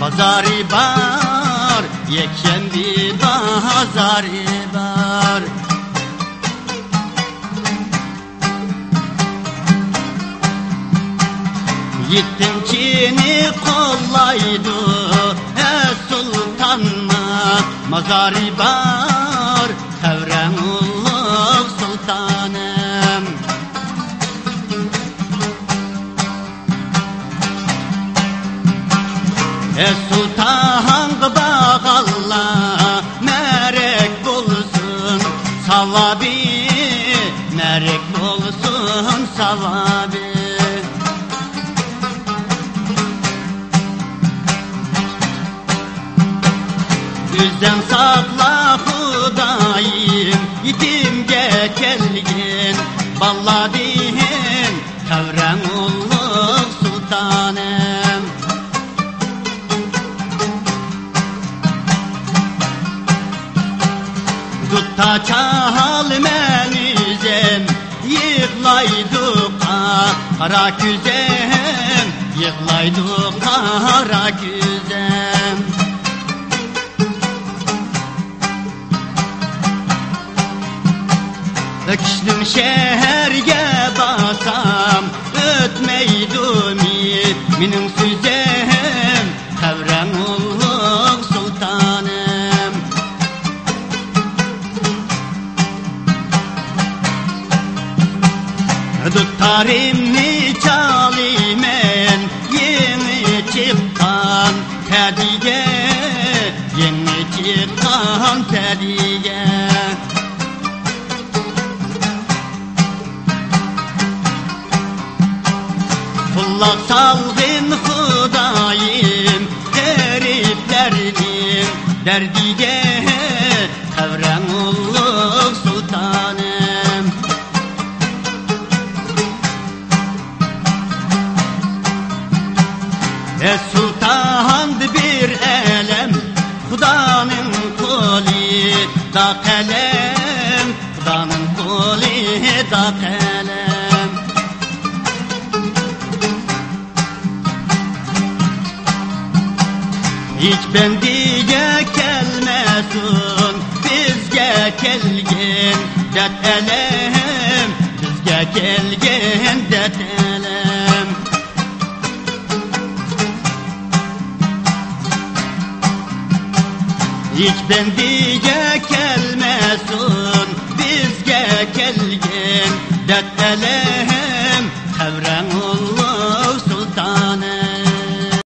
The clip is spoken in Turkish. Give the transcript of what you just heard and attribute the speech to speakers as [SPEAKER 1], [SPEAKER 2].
[SPEAKER 1] Bazarı bar, yekşembi bazarı bar. Gittim Çin'i kollaydı sultanma, mazarı bar Tevrenullah sultanım. Sultan bağalla merek bulsun savabi, merek bulsun savabi. Yüzden sakla Hudayım, yetimge kelgin balladin Tevrenullah sultanım. Tutta çahal menüzem, yıklaydı kara güzem, yıklaydı kara güzem. Öküştüm şehirge basam, ötmeydumi benim süzem Tevrenullah sultanım. Tuttarimni çalimen yeni çıkan tedige, yeni çıkan tedige. Kulak salgın Hudayım, gariplerinin derdige Tevrenullah sultanım. Sultan bir elem, Hudanın kuli da kalem, Hudanın kuli da kalem. Hiç bendige kelmesin, bizge kelgin det elem, bizge kelgin det elem. Hiç bendige kelmesin,